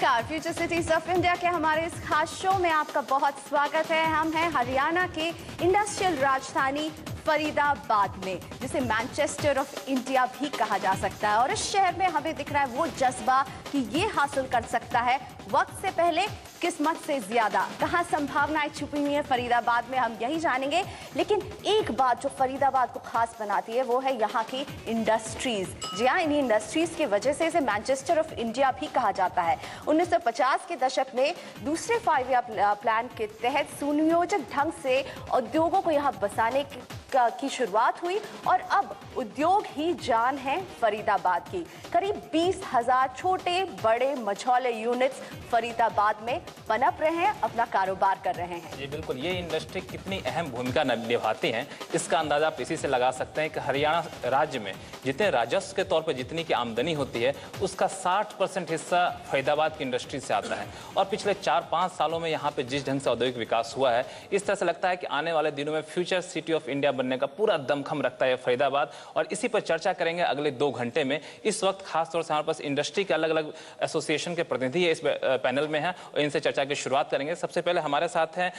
नमस्कार, future cities of India के हमारे इस खास शो में आपका बहुत स्वागत है। हम हैं हरियाणा के इंडस्ट्रियल राजधानी फरीदाबाद में, जिसे मैनचेस्टर ऑफ इंडिया भी कहा जा सकता है। और इस शहर में हमें दिख रहा है वो जज्बा कि ये हासिल कर सकता है वक्त से पहले, किस्मत से ज्यादा। कहाँ संभावनाएं छुपी हुई है फरीदाबाद में, हम यही जानेंगे। लेकिन एक बात जो फरीदाबाद को खास बनाती है वो है यहाँ की इंडस्ट्रीज। जी हाँ, इन्हीं इंडस्ट्रीज की वजह से इसे मैनचेस्टर ऑफ इंडिया भी कहा जाता है। 1950 के दशक में दूसरे 5 ईयर प्लान के तहत सुनियोजित ढंग से उद्योगों को यहाँ बसाने की शुरुआत हुई और अब उद्योग ही जान है फरीदाबाद की। करीब 20,000 छोटे बड़े मझौले यूनिट्स फरीदाबाद में पनप रहे हैं, अपना कारोबार कर रहे हैं। जी बिल्कुल, ये इंडस्ट्री कितनी अहम भूमिका निभाती हैं इसका अंदाजा आप इसी से लगा सकते हैं कि हरियाणा राज्य में जितने राजस्व के तौर पर जितनी की आमदनी होती है उसका 60% हिस्सा फरीदाबाद की इंडस्ट्री से आता है। और पिछले 4-5 सालों में यहाँ पे जिस ढंग से औद्योगिक विकास हुआ है, इस तरह से लगता है कि आने वाले दिनों में फ्यूचर सिटी ऑफ इंडिया बनने का पूरा दमखम रखता है फरीदाबाद। और इसी पर चर्चा करेंगे अगले 2 घंटे में। इस वक्त खासतौर से हमारे पास इंडस्ट्री के अलग अलग एसोसिएशन के प्रतिनिधि इस पैनल में हैं और इनसे चर्चा की शुरुआत करेंगे। सबसे पहले हमारे साथ हैं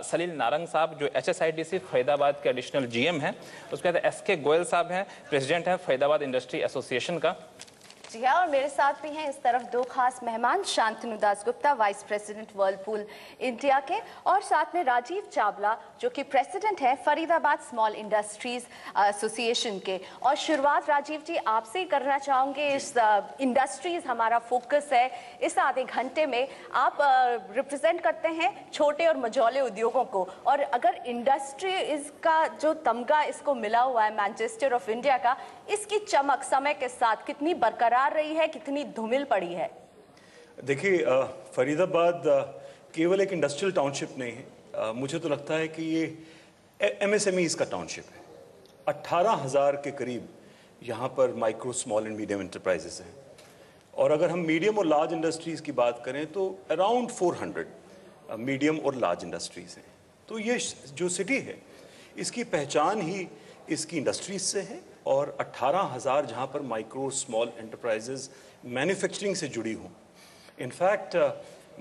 सलील नारंग साहब, जो HSIDC फरीदाबाद के एडिशनल GM हैं। उसके बाद SK गोयल साहब हैं, प्रेसिडेंट हैं फरीदाबाद इंडस्ट्री एसोसिएशन का। जी हाँ, और मेरे साथ भी हैं इस तरफ 2 खास मेहमान, Shantanu Das Gupta, vice president Whirlpool India के, और साथ में राजीव चावला जो कि प्रेसिडेंट हैं फरीदाबाद स्मॉल इंडस्ट्रीज एसोसिएशन के। और शुरुआत राजीव जी आपसे ही करना चाहूँगे। इस इंडस्ट्रीज हमारा फोकस है इस आधे घंटे में। आप रिप्रेजेंट करते हैं छोटे और मझौले उद्योगों को, और अगर इंडस्ट्री इसका जो तमगा इसको मिला हुआ है मैनचेस्टर ऑफ इंडिया का, इसकी चमक समय के साथ कितनी बरकरार रही है, कितनी धूमिल पड़ी है? देखिए, फरीदाबाद केवल एक इंडस्ट्रियल टाउनशिप नहीं है। मुझे तो लगता है कि ये MSMEs का टाउनशिप है। 18,000 के करीब यहाँ पर micro small and medium enterprises हैं। और अगर हम मीडियम और लार्ज इंडस्ट्रीज़ की बात करें तो अराउंड 400 मीडियम और लार्ज इंडस्ट्रीज़ हैं। तो ये जो सिटी है इसकी पहचान ही इसकी इंडस्ट्रीज से है। और 18,000 जहाँ पर माइक्रो स्मॉल एंटरप्राइजेज मैन्युफैक्चरिंग से जुड़ी हों। इनफैक्ट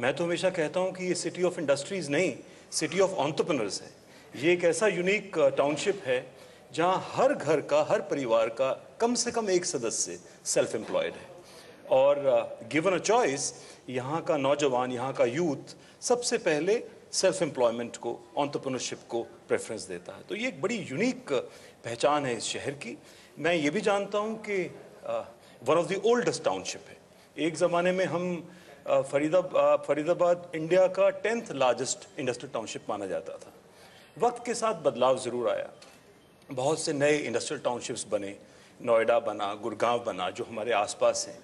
मैं तो हमेशा कहता हूँ कि ये सिटी ऑफ इंडस्ट्रीज़ नहीं, सिटी ऑफ एंटरप्रेन्योर्स है। ये एक ऐसा यूनिक टाउनशिप है जहाँ हर घर का, हर परिवार का कम से कम एक सदस्य सेल्फ एम्प्लॉयड है। और गिवन अ चॉइस, यहाँ का नौजवान, यहाँ का यूथ सबसे पहले सेल्फ एम्प्लॉयमेंट को, एंटरप्रेन्योरशिप को प्रेफरेंस देता है। तो ये एक बड़ी यूनिक पहचान है इस शहर की। मैं ये भी जानता हूँ कि one of the oldest township है। एक ज़माने में हम फरीदाबाद इंडिया का 10th लार्जेस्ट इंडस्ट्रियल टाउनशिप माना जाता था। वक्त के साथ बदलाव ज़रूर आया, बहुत से नए इंडस्ट्रियल टाउनशिप्स बने, नोएडा बना, गुड़गांव बना जो हमारे आसपास हैं।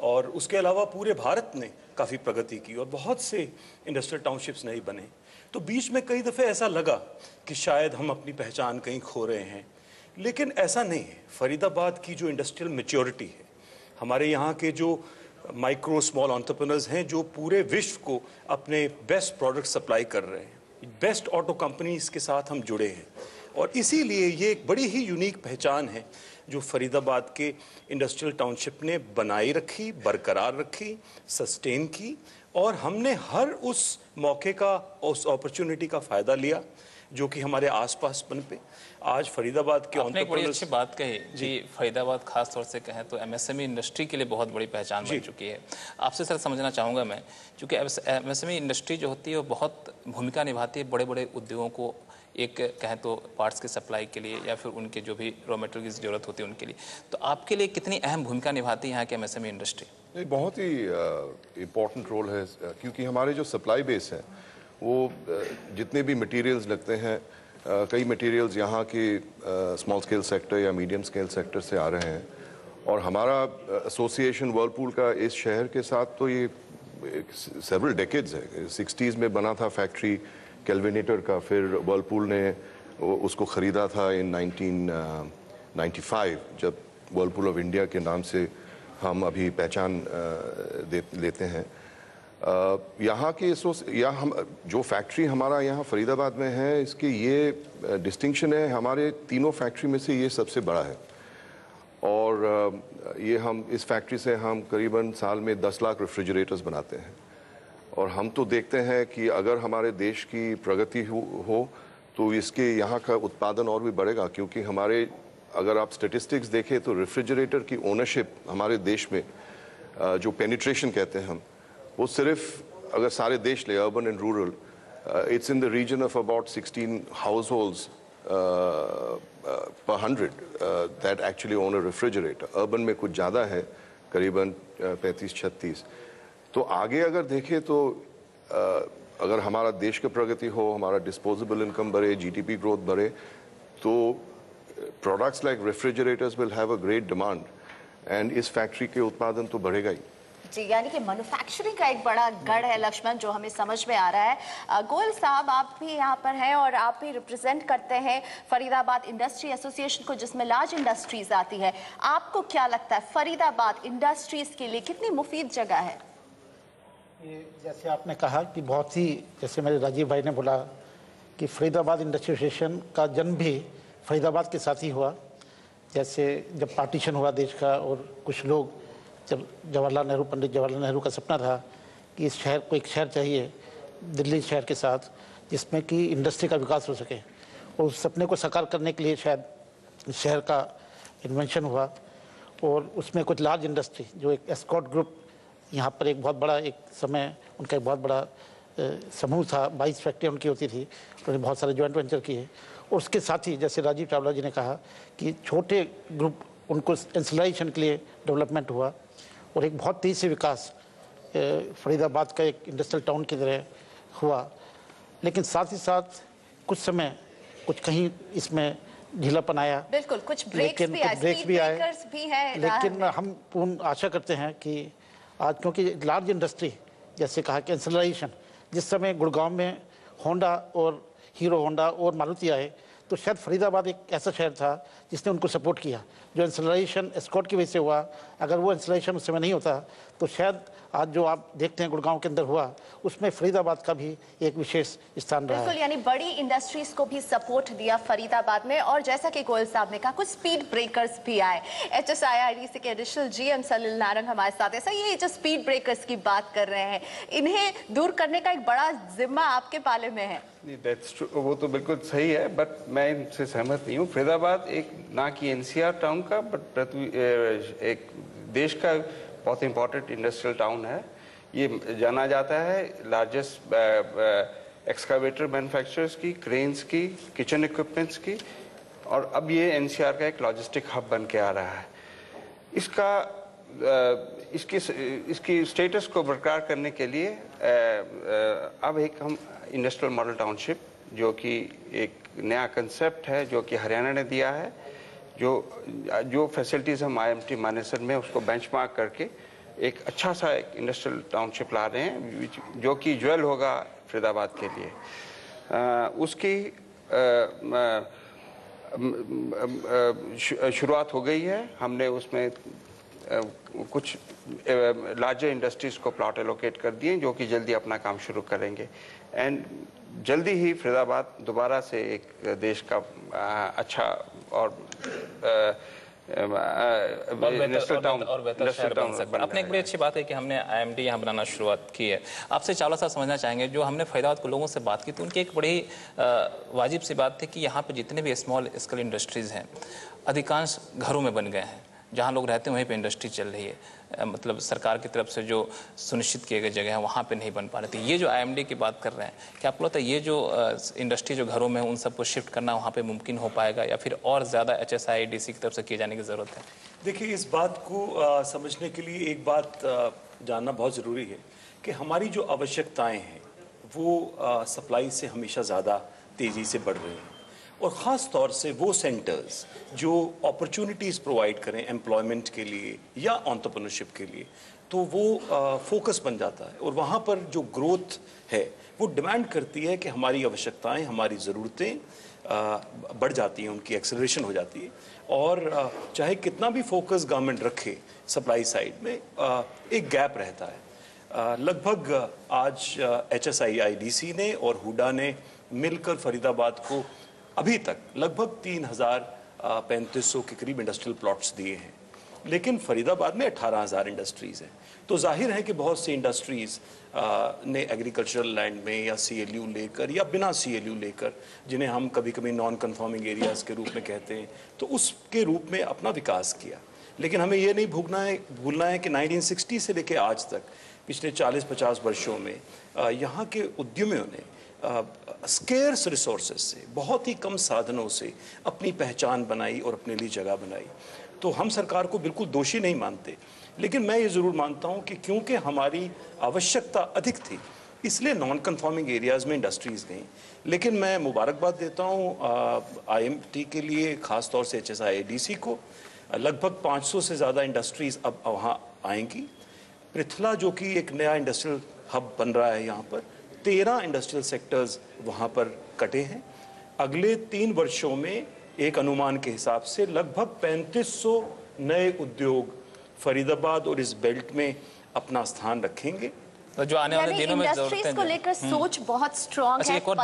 और उसके अलावा पूरे भारत ने काफ़ी प्रगति की और बहुत से इंडस्ट्रियल टाउनशिप्स नहीं बने। तो बीच में कई दफ़े ऐसा लगा कि शायद हम अपनी पहचान कहीं खो रहे हैं, लेकिन ऐसा नहीं है। फरीदाबाद की जो इंडस्ट्रियल मैच्योरिटी है, हमारे यहाँ के जो माइक्रो स्मॉल एंटरप्रेन्योर्स हैं जो पूरे विश्व को अपने बेस्ट प्रोडक्ट सप्लाई कर रहे हैं, बेस्ट ऑटो कंपनीज के साथ हम जुड़े हैं। और इसीलिए ये एक बड़ी ही यूनिक पहचान है जो फरीदाबाद के इंडस्ट्रियल टाउनशिप ने बनाई रखी, बरकरार रखी, सस्टेन की। और हमने हर उस मौके का, उस अपॉर्चुनिटी का फ़ायदा लिया जो कि हमारे आसपास पनपे। आज फरीदाबाद के आपने एक बड़ी अच्छी बात कही जी। फरीदाबाद खास तौर से कहें तो MSME इंडस्ट्री के लिए बहुत बड़ी पहचान बन चुकी है। आपसे सर समझना चाहूँगा मैं, क्योंकि MSME इंडस्ट्री जो होती है वो बहुत भूमिका निभाती है बड़े बड़े उद्योगों को, एक कहें तो पार्ट्स की सप्लाई के लिए या फिर उनके जो भी रॉ मटेरियल की ज़रूरत होती है उनके लिए। तो आपके लिए कितनी अहम भूमिका निभाती है यहाँ की MSME इंडस्ट्री? ये बहुत ही इम्पोर्टेंट रोल है, क्योंकि हमारे जो सप्लाई बेस है वो जितने भी मटेरियल्स लगते हैं, कई मटेरियल्स यहाँ के स्मॉल स्केल सेक्टर या मीडियम स्केल सेक्टर से आ रहे हैं। और हमारा एसोसिएशन वर्लपूल का इस शहर के साथ तो ये सेवरल डेकेड्स है। 60s में बना था फैक्ट्री कैल्विनेटर का, फिर वर्लपूल ने उसको ख़रीदा था इन 1995, जब वर्लपूल ऑफ इंडिया के नाम से हम अभी पहचान लेते हैं। यहाँ की हम जो फैक्ट्री हमारा यहाँ फरीदाबाद में है, इसकी ये डिस्टिंक्शन है, हमारे तीनों फैक्ट्री में से ये सबसे बड़ा है। और और ये हम इस फैक्ट्री से हम करीबन साल में 10 लाख रेफ्रिजरेटर्स बनाते हैं। और हम तो देखते हैं कि अगर हमारे देश की प्रगति हो तो इसके यहाँ का उत्पादन और भी बढ़ेगा, क्योंकि हमारे अगर आप स्टेटिस्टिक्स देखें तो रेफ्रिजरेटर की ओनरशिप हमारे देश में जो पेनिट्रेशन कहते हैं हम, वो सिर्फ अगर सारे देश ले, urban and rural, it's in the region of about 16 households per 100 that actually own a refrigerator. Urban में कुछ ज़्यादा है, करीबन 35-36। तो आगे अगर देखें तो अगर हमारा देश की प्रगति हो, हमारा डिस्पोजेबल इनकम बढ़े, जीडीपी ग्रोथ बढ़े, तो products like refrigerators will have a great demand and इस फैक्ट्री के उत्पादन तो बढ़ेगा ही। जी, यानी कि मैन्युफैक्चरिंग का एक बड़ा गढ़ है लक्ष्मण, जो हमें समझ में आ रहा है। गोयल साहब, आप भी यहाँ पर हैं और आप भी रिप्रेजेंट करते हैं फरीदाबाद इंडस्ट्री एसोसिएशन को, जिसमें लार्ज इंडस्ट्रीज आती है। आपको क्या लगता है फरीदाबाद इंडस्ट्रीज के लिए कितनी मुफीद जगह है? ये जैसे आपने कहा कि बहुत ही, जैसे मेरे राजीव भाई ने बोला कि फरीदाबाद इंडस्ट्री एसोसिएशन का जन्म भी फरीदाबाद के साथ ही हुआ। जैसे जब पार्टीशन हुआ देश का और कुछ लोग, जब जवाहरलाल नेहरू, पंडित जवाहरलाल नेहरू का सपना था कि इस शहर को एक शहर चाहिए दिल्ली शहर के साथ जिसमें कि इंडस्ट्री का विकास हो सके, और उस सपने को साकार करने के लिए शायद इस शहर का इन्वेंशन हुआ। और उसमें कुछ लार्ज इंडस्ट्री, जो एक एस्कॉर्ट ग्रुप यहाँ पर एक बहुत बड़ा, एक समय उनका एक बहुत बड़ा समूह था, 22 फैक्ट्रियाँ उनकी होती थी, उन्होंने बहुत सारे जॉइंट वेंचर किए। और उसके साथ ही जैसे राजीव चावला जी ने कहा कि छोटे ग्रुप, उनको इंस्टॉलेशन के लिए डेवलपमेंट हुआ और एक बहुत तेज़ी से विकास फरीदाबाद का एक इंडस्ट्रियल टाउन की तरह हुआ। लेकिन साथ ही साथ कुछ समय कुछ कहीं इसमें ढीलापन आया, बिल्कुल, कुछ ब्रेक्स भी आए, लेकिन हम पूर्ण आशा करते हैं कि आज, क्योंकि लार्ज इंडस्ट्री जैसे कहा कि इंस्टॉलेशन, जिस समय गुड़गांव में होंडा और हीरो होंडा और मारुति आए, तो शायद फरीदाबाद एक ऐसा शहर था जिसने उनको सपोर्ट किया, जो इंस्टॉलेशन एस्कॉर्ट की वजह से हुआ। अगर वो इंस्टॉलेशन उस समय नहीं होता तो शायद आज जो आप देखते हैं गुड़गांव के अंदर हुआ, उसमें फरीदाबाद का भी एक विशेष स्थान रहा है। बिल्कुल, यानी बड़ी इंडस्ट्रीज को भी सपोर्ट दिया फरीदाबाद में। और जैसा कि गोयल साहब ने कहा, कुछ स्पीड ब्रेकर्स भी आए। HSIIDC के एडिशनल GM सलील नारंग हमारे साथ है। सर, ये जो स्पीड ब्रेकर्स की बात कर रहे हैं, इन्हें दूर करने का एक बड़ा जिम्मा आपके पाले में है। वो तो बिल्कुल सही है, बट मैं इनसे सहमत नहीं हूँ। फरीदाबाद एक ना कि NCR टाउन का, बट एक देश का बहुत इंपॉर्टेंट इंडस्ट्रियल टाउन है। ये जाना जाता है लार्जेस्ट एक्सकावेटर मैन्युफैक्चरर्स की, क्रेन्स की, किचन इक्विपमेंट्स की, और अब ये NCR का एक लॉजिस्टिक हब बन के आ रहा है। इसकी स्टेटस को बरकरार करने के लिए अब एक हम इंडस्ट्रियल मॉडल टाउनशिप, जो कि एक नया कंसेप्ट है जो कि हरियाणा ने दिया है, जो फैसिलिटीज़ हम IMT मानेसर में उसको बेंचमार्क करके एक अच्छा सा एक इंडस्ट्रियल टाउनशिप ला रहे हैं, जो कि ज्वेल होगा फरीदाबाद के लिए। उसकी शुरुआत हो गई है। हमने उसमें कुछ लार्जर इंडस्ट्रीज को प्लॉट एलोकेट कर दिए, जो कि जल्दी अपना काम शुरू करेंगे, एंड जल्दी ही फरीदाबाद दोबारा से एक देश का अच्छा और बेहतर शहर बन सकता है। आपने एक बड़ी अच्छी बात है कि हमने IMT यहाँ बनाना शुरुआत की है। आपसे चावला साहब समझना चाहेंगे, जो हमने फरीदाबाद के लोगों से बात की तो उनकी एक बड़ी वाजिब सी बात थी कि यहाँ पे जितने भी स्मॉल स्केल इंडस्ट्रीज़ हैं, अधिकांश घरों में बन गए हैं। जहाँ लोग रहते हैं वहीं पे इंडस्ट्री चल रही है, मतलब सरकार की तरफ से जो सुनिश्चित किए गए जगह हैं वहाँ पे नहीं बन पा रही थी। ये जो IMD की बात कर रहे हैं, क्या आपको लगता है ये जो इंडस्ट्री जो घरों में है उन सबको शिफ्ट करना वहाँ पे मुमकिन हो पाएगा, या फिर और ज़्यादा HSIIDC की तरफ से किए जाने की ज़रूरत है? देखिए, इस बात को समझने के लिए एक बात जानना बहुत ज़रूरी है कि हमारी जो आवश्यकताएँ हैं वो सप्लाई से हमेशा ज़्यादा तेज़ी से बढ़ रही हैं, और ख़ास तौर से वो सेंटर्स जो अपॉर्चुनिटीज़ प्रोवाइड करें एम्प्लॉयमेंट के लिए या एंटरप्रेन्योरशिप के लिए, तो वो फोकस बन जाता है। और वहाँ पर जो ग्रोथ है वो डिमांड करती है कि हमारी आवश्यकताएं, हमारी ज़रूरतें बढ़ जाती हैं, उनकी एक्सेलरेशन हो जाती है। और चाहे कितना भी फोकस गवर्नमेंट रखे सप्लाई साइड में, एक गैप रहता है। लगभग आज HSIIDC ने और हुडा ने मिलकर फरीदाबाद को अभी तक लगभग 3500 के करीब इंडस्ट्रियल प्लॉट्स दिए हैं। लेकिन फरीदाबाद में 18,000 इंडस्ट्रीज़ हैं। तो जाहिर है कि बहुत सी इंडस्ट्रीज़ ने एग्रीकल्चरल लैंड में या CLU लेकर या बिना CLU लेकर, जिन्हें हम कभी कभी नॉन कन्फर्मिंग एरियाज़ के रूप में कहते हैं, तो उसके रूप में अपना विकास किया। लेकिन हमें ये नहीं भूलना है कि 1960 से लेकर आज तक पिछले 40-50 वर्षों में यहाँ के उद्यमियों ने स्केर्स रिसोर्सेज से, बहुत ही कम साधनों से अपनी पहचान बनाई और अपने लिए जगह बनाई। तो हम सरकार को बिल्कुल दोषी नहीं मानते, लेकिन मैं ये ज़रूर मानता हूँ कि क्योंकि हमारी आवश्यकता अधिक थी, इसलिए नॉन कन्फर्मिंग एरियाज़ में इंडस्ट्रीज़ गई। लेकिन मैं मुबारकबाद देता हूँ IMT के लिए, ख़ास तौर से HSIADC को। लगभग 500 से ज़्यादा इंडस्ट्रीज़ अब वहाँ आएंगी। पृथला जो कि एक नया इंडस्ट्रियल हब बन रहा है, यहाँ पर 13 इंडस्ट्रियल सेक्टर्स वहाँ पर कटे हैं। अगले 3 वर्षों में एक अनुमान के हिसाब से लगभग 3500 नए उद्योग फरीदाबाद और इस बेल्ट में अपना स्थान रखेंगे। तो जो आने वाले दिनों में इंडस्ट्रीज को लेकर सोच बहुत स्ट्रांग है। एक और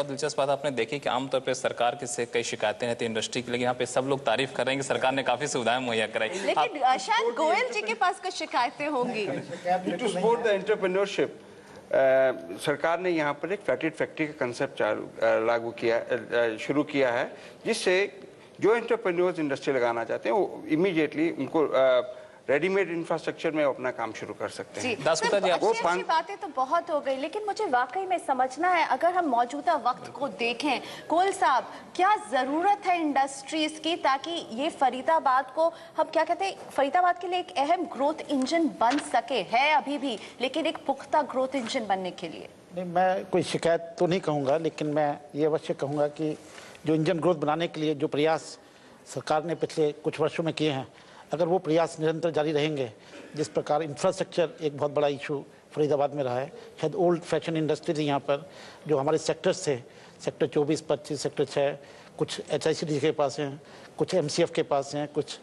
दिलचस्प बात आपने देखी कि आमतौर पर सरकार के से कई शिकायतें रहती है इंडस्ट्री की, लेकिन यहाँ पे सब लोग तारीफ कर रहे हैं कि सरकार ने काफी सुविधाएं मुहैया कराई। लेकिन शायद गोयल जी के पास कुछ शिकायतें होंगी। टू सपोर्ट द एंटरप्रेन्योरशिप, सरकार ने यहाँ पर एक फ्लैटेड फैक्ट्री का कंसेप्ट शुरू किया है, जिससे जो एंटरप्रेन्योर्स इंडस्ट्री लगाना चाहते हैं वो इमीडिएटली उनको रेडीमेड इंफ्रास्ट्रक्चर में अपना काम शुरू कर सकते हैं। दासगुप्ता जी, अच्छी बातें तो बहुत हो गई, लेकिन मुझे वाकई में समझना है, अगर हम मौजूदा वक्त को देखें, गोयल साहब, क्या जरूरत है इंडस्ट्रीज की ताकि ये फरीदाबाद को, हम क्या कहते हैं, फरीदाबाद के लिए एक अहम ग्रोथ इंजन बन सके? है अभी भी, लेकिन एक पुख्ता ग्रोथ इंजन बनने के लिए। नहीं, मैं कोई शिकायत तो नहीं कहूँगा, लेकिन मैं ये अवश्य कहूँगा कि जो इंजन ग्रोथ बनाने के लिए जो प्रयास सरकार ने पिछले कुछ वर्षों में किए हैं, अगर वो प्रयास निरंतर जारी रहेंगे, जिस प्रकार इंफ्रास्ट्रक्चर एक बहुत बड़ा इशू फरीदाबाद में रहा है, शायद ओल्ड फैशन इंडस्ट्री थी यहाँ पर, जो हमारे सेक्टर्स थे, सेक्टर 24, 25, सेक्टर 6, कुछ HICD के पास हैं, कुछ MCF के पास हैं, कुछ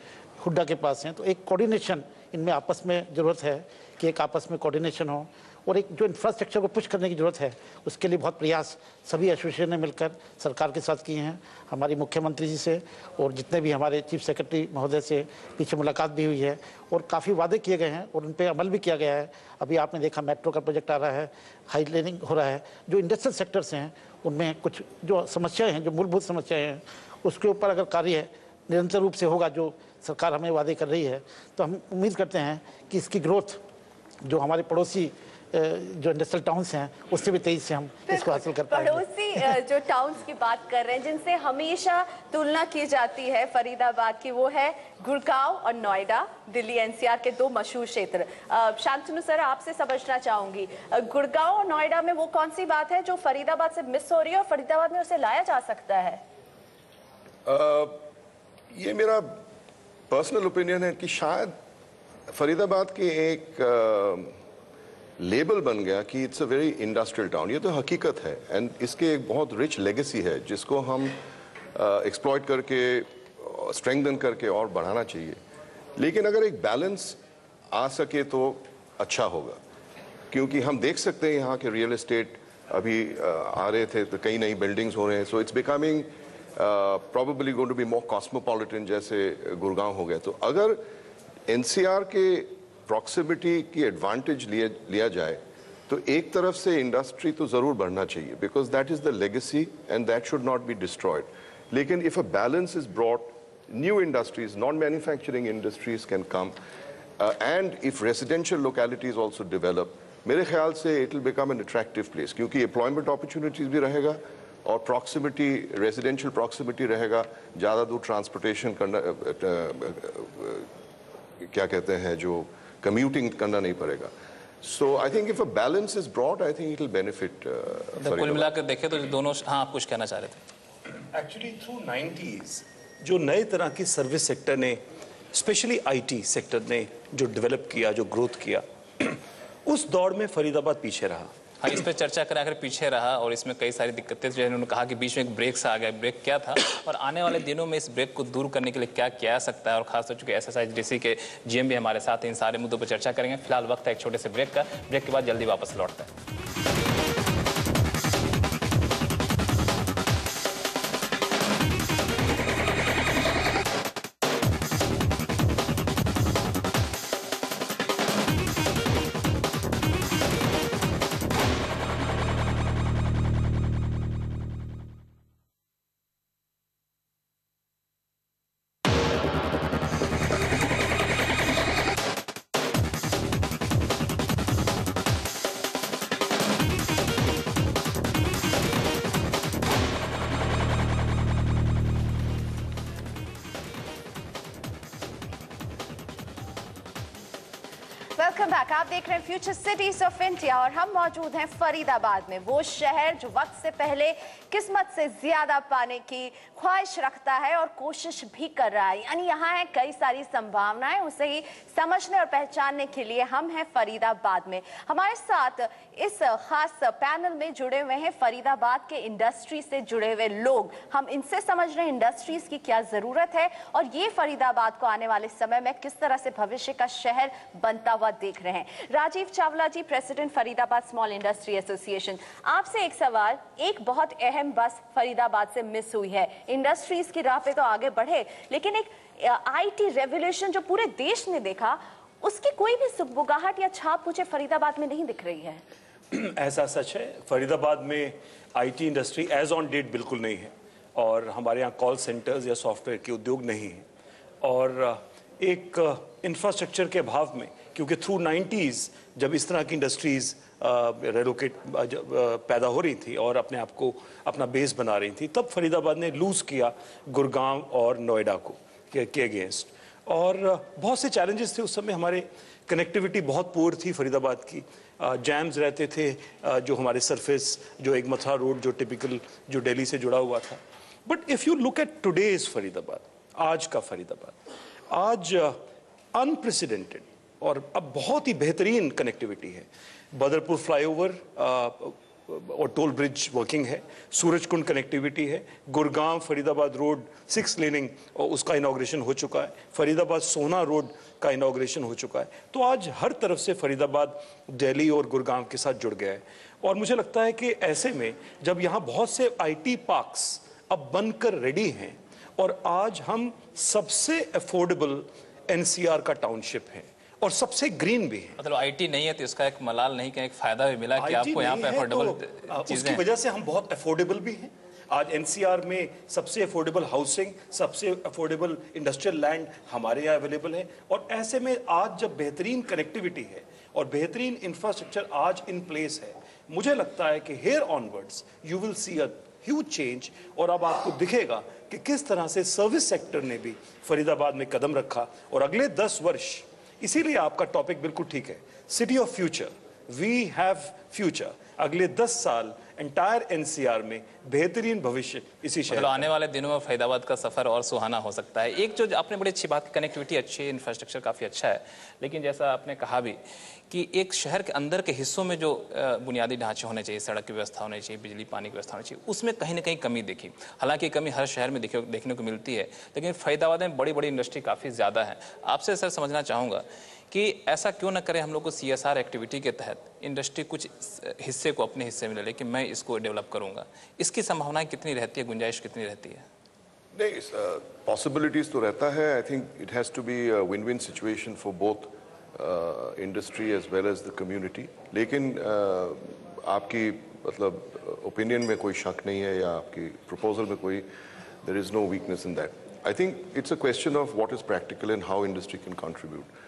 हुड्डा के पास हैं, तो एक कोऑर्डिनेशन इनमें आपस में ज़रूरत है कि एक आपस में कोऑर्डिनेशन हो, और एक जो इंफ्रास्ट्रक्चर को पुश करने की ज़रूरत है, उसके लिए बहुत प्रयास सभी एसोसिएशन ने मिलकर सरकार के साथ किए हैं। हमारी मुख्यमंत्री जी से और जितने भी हमारे चीफ सेक्रेटरी महोदय से पीछे मुलाकात भी हुई है, और काफ़ी वादे किए गए हैं और उन पर अमल भी किया गया है। अभी आपने देखा मेट्रो का प्रोजेक्ट आ रहा है, हाई लेनिंग हो रहा है। जो इंडस्ट्रियल सेक्टर्स हैं उनमें कुछ जो समस्याएँ हैं, जो मूलभूत समस्याएँ हैं, उसके ऊपर अगर कार्य निरंतर रूप से होगा, जो सरकार हमें वादे कर रही है, तो हम उम्मीद करते हैं कि इसकी ग्रोथ जो हमारे पड़ोसी जो इंडस्ट्रियल टाउन्स हैं उससे भी तेजी से हम इसको हासिल कर पाएंगे। पड़ोसी जो टाउन्स की बात कर रहे हैं, जिनसे हमेशा तुलना की जाती है फरीदाबाद की, वो है गुड़गांव और नोएडा, दिल्ली NCR के 2 मशहूर क्षेत्र। शांतनु सर, आपसे समझना चाहूंगी, गुड़गांव और नोएडा में वो कौन सी बात है जो फरीदाबाद से मिस हो रही है और फरीदाबाद में उसे लाया जा सकता है? ये मेरा पर्सनल ओपिनियन है कि शायद फरीदाबाद की एक लेबल बन गया कि it's a very industrial town. ये तो हकीकत है, एंड इसके एक बहुत रिच लेगेसी है जिसको हम एक्सप्लॉइट करके, स्ट्रेंथन करके और बढ़ाना चाहिए। लेकिन अगर एक बैलेंस आ सके तो अच्छा होगा, क्योंकि हम देख सकते हैं यहाँ के रियल एस्टेट अभी आ रहे थे तो कई नई बिल्डिंग्स हो रहे हैं, so it's becoming probably going to be more cosmopolitan, जैसे गुड़गांव हो गया। तो अगर NCR के प्रॉक्सिमिटी की एडवांटेज लिया जाए तो एक तरफ से इंडस्ट्री तो ज़रूर बढ़ना चाहिए, because that is the legacy and that should not be destroyed. लेकिन if a balance is brought, new industries, non manufacturing industries can come, and if residential localities also develop, मेरे ख्याल से it will become an attractive place, क्योंकि employment opportunities भी रहेगा और proximity, residential proximity रहेगा, ज़्यादा दूर ट्रांसपोर्टेशन करना, क्या कहते हैं, जो कम्यूटिंग करना नहीं पड़ेगा। So I think if a balance is brought, I think it will benefit. कुल मिलाकर देखें तो दोनों, हाँ आप कुछ कहना चाह रहे थे? एक्चुअली थ्रू 90s जो नए तरह की सर्विस सेक्टर ने, स्पेशली IT सेक्टर ने जो डेवलप किया, जो ग्रोथ किया, उस दौड़ में फरीदाबाद पीछे रहा। हाँ, इस पर चर्चा करा कर पीछे रहा और इसमें कई सारी दिक्कतें, जो उन्होंने कहा कि बीच में एक ब्रेक सा आ गया, ब्रेक क्या था और आने वाले दिनों में इस ब्रेक को दूर करने के लिए क्या किया जा सकता है, और खासतौर चूंकि SSIDC के GM भी हमारे साथ हैं, इन सारे मुद्दों पर चर्चा करेंगे। फिलहाल वक्त है एक छोटे से ब्रेक का, ब्रेक के बाद जल्दी वापस लौटते हैं। Welcome back. आप देख रहे हैं फ्यूचर सिटीज ऑफ इंडिया और हम मौजूद हैं फरीदाबाद में, वो शहर जो वक्त से पहले किस्मत से ज्यादा पाने की ख्वाहिश रखता है और कोशिश भी कर रहा है। यानी यहाँ है कई सारी संभावनाएं, उसे ही समझने और पहचानने के लिए हम हैं फरीदाबाद में। हमारे साथ इस खास पैनल में जुड़े हुए हैं फरीदाबाद के इंडस्ट्री से जुड़े हुए लोग। हम इनसे समझ रहे हैं इंडस्ट्रीज की क्या जरूरत है और ये फरीदाबाद को आने वाले समय में किस तरह से भविष्य का शहर बनता हुआ देख रहे हैं। Rajiv Chawla ji, president Faridabad small industry association, आपसे एक सवाल। एक बहुत अहम बस फरीदाबाद से मिस हुई है। इंडस्ट्रीज की राह पे तो आगे बढ़े, लेकिन एक आईटी रेवोल्यूशन जो पूरे देश ने देखा, उसकी कोई भी सुगबुगाहट या छाप मुझे फरीदाबाद में नहीं दिख रही है। ऐसा सच है, फरीदाबाद में IT industry as on date बिल्कुल नहीं है और हमारे यहाँ कॉल सेंटर्स या सॉफ्टवेयर के उद्योग नहीं हैं और एक इंफ्रास्ट्रक्चर के अभाव में, क्योंकि थ्रू 90s जब इस तरह की इंडस्ट्रीज रेलोकेट पैदा हो रही थी और अपने आप को अपना बेस बना रही थी, तब फरीदाबाद ने लूज किया गुड़गांव और नोएडा को के अगेंस्ट। और बहुत से चैलेंजेस थे उस समय। हमारे कनेक्टिविटी बहुत पुअर थी फरीदाबाद की, जैम्स रहते थे, जो हमारे सरफेस, जो एक मथुरा रोड जो टिपिकल जो दिल्ली से जुड़ा हुआ था। But if you look at today's Faridabad, आज का फरीदाबाद, आज अनप्रेसिडेंटेड और अब बहुत ही बेहतरीन कनेक्टिविटी है। बदरपुर फ्लाईओवर और टोल ब्रिज वर्किंग है, सूरजकुंड कनेक्टिविटी है, गुड़गांव फरीदाबाद रोड 6 लेनिंग और उसका इनॉग्रेशन हो चुका है, फरीदाबाद सोना रोड का इनॉग्रेशन हो चुका है। तो आज हर तरफ से फरीदाबाद दिल्ली और गुड़गांव के साथ जुड़ गया है और मुझे लगता है कि ऐसे में जब यहाँ बहुत से आईटी पार्क्स अब बनकर रेडी हैं और आज हम सबसे अफोर्डेबल एनसीआर का टाउनशिप है और सबसे ग्रीन भी है। मतलब आईटी नहीं है तो इसका एक मलाल नहीं, एक फायदा भी मिला कि आपको यहाँ पे अफोर्डेबल चीजें, उसकी वजह से हम बहुत अफोर्डेबल भी हैं। आज एनसीआर में सबसे अफोर्डेबल हाउसिंग, सबसे अफोर्डेबल इंडस्ट्रियल लैंड हमारे यहाँ अवेलेबल है और ऐसे में आज जब बेहतरीन कनेक्टिविटी है और बेहतरीन इंफ्रास्ट्रक्चर आज इन प्लेस है, मुझे लगता है कि here onwards you will see a huge change. और अब आपको दिखेगा कि किस तरह से सर्विस सेक्टर ने भी फरीदाबाद में कदम रखा और अगले 10 वर्ष, इसीलिए आपका टॉपिक बिल्कुल ठीक है, city of future, we have future. अगले 10 साल एंटायर एनसीआर में बेहतरीन भविष्य इसी शहर। मतलब आने वाले दिनों में फरीदाबाद का सफर और सुहाना हो सकता है। एक जो आपने बड़ी अच्छी बात, कनेक्टिविटी अच्छी है, इंफ्रास्ट्रक्चर काफी अच्छा है, लेकिन जैसा आपने कहा भी कि एक शहर के अंदर के हिस्सों में जो बुनियादी ढांचे होने चाहिए, सड़क की व्यवस्था होनी चाहिए, बिजली पानी की व्यवस्था होनी चाहिए, उसमें कहीं ना कहीं कमी देखी। हालांकि कमी हर शहर में देखने को मिलती है, लेकिन फरीदाबाद में बड़ी बड़ी इंडस्ट्री काफ़ी ज़्यादा है। आपसे सर समझना चाहूँगा कि ऐसा क्यों ना करें हम लोग को CSR एक्टिविटी के तहत इंडस्ट्री कुछ हिस्से को अपने हिस्से में ले लेकिन मैं इसको डेवलप करूँगा, इसकी संभावनाएँ कितनी रहती है, गुंजाइश कितनी रहती है? नहीं, पॉसिबिलिटीज़ तो रहता है। I think it has to be a win win situation for both industry as well as the community. लेकिन आपकी मतलब ओपिनियन में कोई शक नहीं है या आपकी प्रपोजल में कोई, there is no weakness in that. I think it's a question of what is practical and how industry can contribute.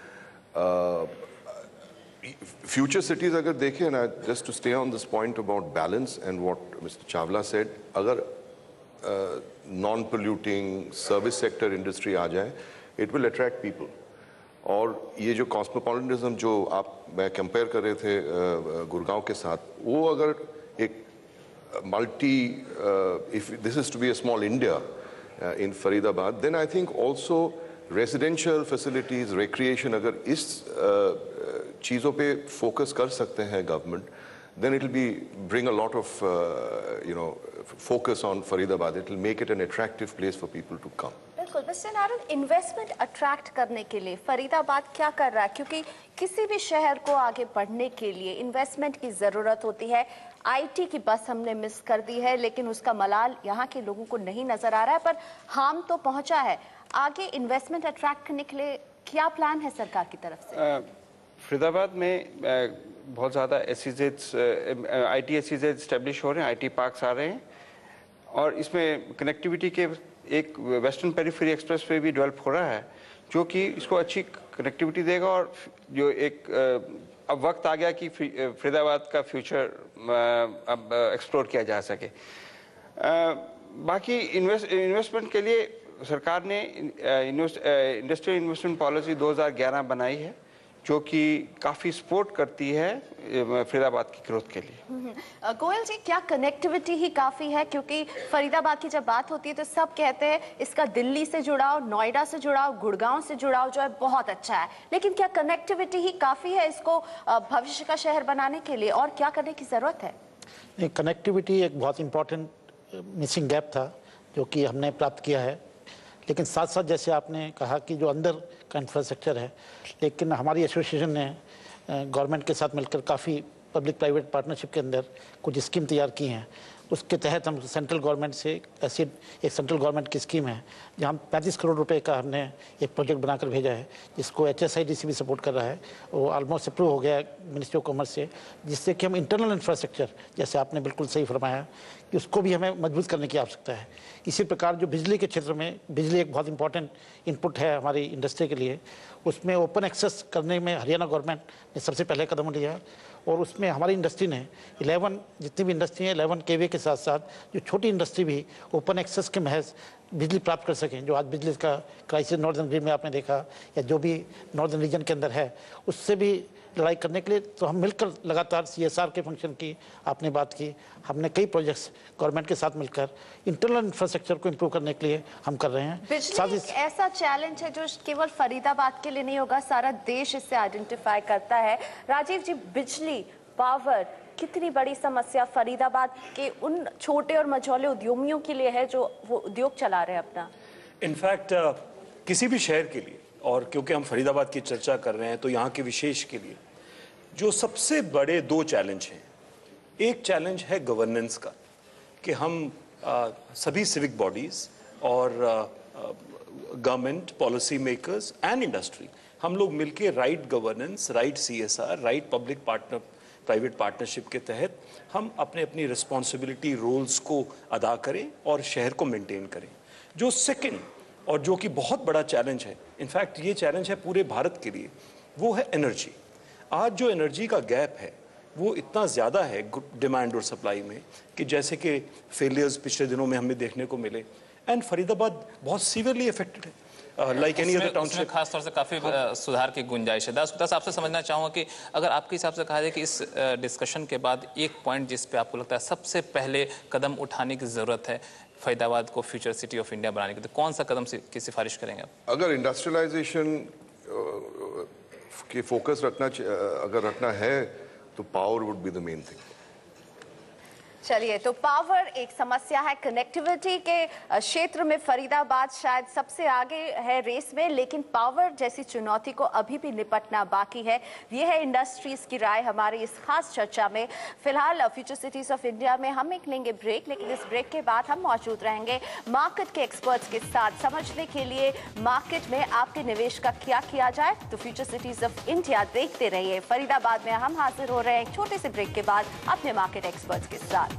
Future cities अगर देखें ना, just to stay on this point about balance and what mister Chawla said, अगर non polluting service sector industry आ जाए, it will attract people. और ये जो कॉस्मोपॉलिटनिज्म जो मैं कंपेयर कर रहे थे गुड़गांव के साथ, वो अगर एक multi, if this is to be a small India in Faridabad, then I think also residential facilities, recreation, अगर इस चीज़ों पे फोकस कर सकते हैं government, then it will be bring a lot of focus on Faridabad. It will make it an attractive place for people to come. बिल्कुल। Mister Narang, investment attract करने के लिए फरीदाबाद क्या कर रहा है? क्योंकि किसी भी शहर को आगे बढ़ने के लिए इन्वेस्टमेंट की जरूरत होती है। आईटी की बस हमने मिस कर दी है, लेकिन उसका मलाल यहाँ के लोगों को नहीं नजर आ रहा है, पर हार्म तो पहुंचा है। आगे इन्वेस्टमेंट अट्रैक्ट करने के लिए क्या प्लान है सरकार की तरफ से? फरीदाबाद में बहुत ज़्यादा आईटी एसईजेड स्टैब्लिश हो रहे हैं, आईटी पार्क्स आ रहे हैं और इसमें कनेक्टिविटी के एक वेस्टर्न पेरिफेरी एक्सप्रेसवे भी डेवलप हो रहा है, जो कि इसको अच्छी कनेक्टिविटी देगा और जो एक अब वक्त आ गया कि फरीदाबाद का फ्यूचर अब एक्सप्लोर किया जा सके। बाकी इन्वेस्टमेंट के लिए सरकार ने इंडस्ट्रियल इन्वेस्टमेंट पॉलिसी 2011 बनाई है, जो कि काफ़ी सपोर्ट करती है फरीदाबाद की ग्रोथ के लिए। गोयल जी, क्या कनेक्टिविटी ही काफ़ी है? क्योंकि फरीदाबाद की जब बात होती है तो सब कहते हैं इसका दिल्ली से जुड़ाव, नोएडा से जुड़ाव, गुड़गांव से जुड़ाव जो है बहुत अच्छा है, लेकिन क्या कनेक्टिविटी ही काफ़ी है इसको भविष्य का शहर बनाने के लिए, और क्या करने की ज़रूरत है? कनेक्टिविटी एक बहुत इंपॉर्टेंट मिसिंग गैप था जो कि हमने प्राप्त किया है, लेकिन साथ साथ जैसे आपने कहा कि जो अंदर का इंफ्रास्ट्रक्चर है, लेकिन हमारी एसोसिएशन ने गवर्नमेंट के साथ मिलकर काफ़ी पब्लिक प्राइवेट पार्टनरशिप के अंदर कुछ स्कीम तैयार की हैं। उसके तहत हम सेंट्रल गवर्नमेंट से ऐसी एक सेंट्रल गवर्नमेंट की स्कीम है जहाँ 35 करोड़ रुपए का हमने एक प्रोजेक्ट बनाकर भेजा है, जिसको HSIDC भी सपोर्ट कर रहा है। वो ऑलमोस्ट अप्रूव हो गया है मिनिस्ट्री ऑफ कॉमर्स से, जिससे कि हम इंटरनल इंफ्रास्ट्रक्चर, जैसे आपने बिल्कुल सही फरमाया कि उसको भी हमें मजबूत करने की आवश्यकता है। इसी प्रकार जो बिजली के क्षेत्र में, बिजली एक बहुत इंपॉर्टेंट इनपुट है हमारी इंडस्ट्री के लिए, उसमें ओपन एक्सेस करने में हरियाणा गवर्नमेंट ने सबसे पहले कदम लिया, और उसमें हमारी इंडस्ट्री ने 11 जितनी भी इंडस्ट्री है 11 kVA के साथ साथ जो छोटी इंडस्ट्री भी ओपन एक्सेस के महज बिजली प्राप्त कर सकें। जो आज बिजली का क्राइसिस नॉर्दर्न ग्रिड में आपने देखा, या जो भी नॉर्दर्न रीजन के अंदर है, उससे भी लड़ाई करने के लिए तो हम मिलकर लगातार CSR के फंक्शन की आपने बात की, हमने कई प्रोजेक्ट्स गवर्नमेंट के साथ मिलकर इंटरनल इंफ्रास्ट्रक्चर को इम्प्रूव करने के लिए हम कर रहे हैं। बिजली एक ऐसा चैलेंज है जो केवल फरीदाबाद के लिए नहीं होगा, सारा देश इससे आइडेंटिफाई करता है। राजीव जी, बिजली, पावर कितनी बड़ी समस्या फरीदाबाद के उन छोटे और मझौले उद्यमियों के लिए है जो वो उद्योग चला रहे हैं अपना? इनफैक्ट किसी भी शहर के लिए, और क्योंकि हम फरीदाबाद की चर्चा कर रहे हैं तो यहाँ के विशेष के लिए जो सबसे बड़े 2 चैलेंज हैं, एक चैलेंज है गवर्नेंस का, कि हम सभी सिविक बॉडीज और government policy makers and industry, हम लोग मिलके right governance, right CSR, right public private partnership के तहत हम अपनी रिस्पॉन्सिबिलिटी रोल्स को अदा करें और शहर को मेंटेन करें। जो सेकंड, और जो कि बहुत बड़ा चैलेंज है, इनफैक्ट ये चैलेंज है पूरे भारत के लिए, वो है एनर्जी। आज जो एनर्जी का गैप है वो इतना ज़्यादा है डिमांड और सप्लाई में, कि जैसे कि फेलियर्स पिछले दिनों में हमें देखने को मिले, एंड फरीदाबाद बहुत सीवियरली अफेक्टेड है, लाइक एनी अदर टाउनशिप। खास तौर से काफी सुधार की गुंजाइश है। दास आपसे समझना चाहूंगा कि अगर आपके हिसाब से कहा जाए कि इस डिस्कशन के बाद एक पॉइंट जिस पे आपको लगता है सबसे पहले कदम उठाने की जरूरत है फरीदाबाद को फ्यूचर सिटी ऑफ इंडिया बनाने के, तो कौन सा कदम की सिफारिश करेंगे आप? अगर इंडस्ट्रियलाइजेशन की फोकस रखना है तो power would be the main thing. चलिए, तो पावर एक समस्या है, कनेक्टिविटी के क्षेत्र में फरीदाबाद शायद सबसे आगे है रेस में, लेकिन पावर जैसी चुनौती को अभी भी निपटना बाकी है। ये है इंडस्ट्रीज की राय हमारी इस खास चर्चा में। फिलहाल फ्यूचर सिटीज ऑफ इंडिया में हम एक लेंगे ब्रेक, लेकिन इस ब्रेक के बाद हम मौजूद रहेंगे मार्केट के एक्सपर्ट्स के साथ समझने के लिए मार्केट में आपके निवेश का क्या किया जाए। तो फ्यूचर सिटीज ऑफ इंडिया देखते रहिए। फरीदाबाद में हम हाजिर हो रहे हैं एक छोटे से ब्रेक के बाद अपने मार्केट एक्सपर्ट्स के साथ।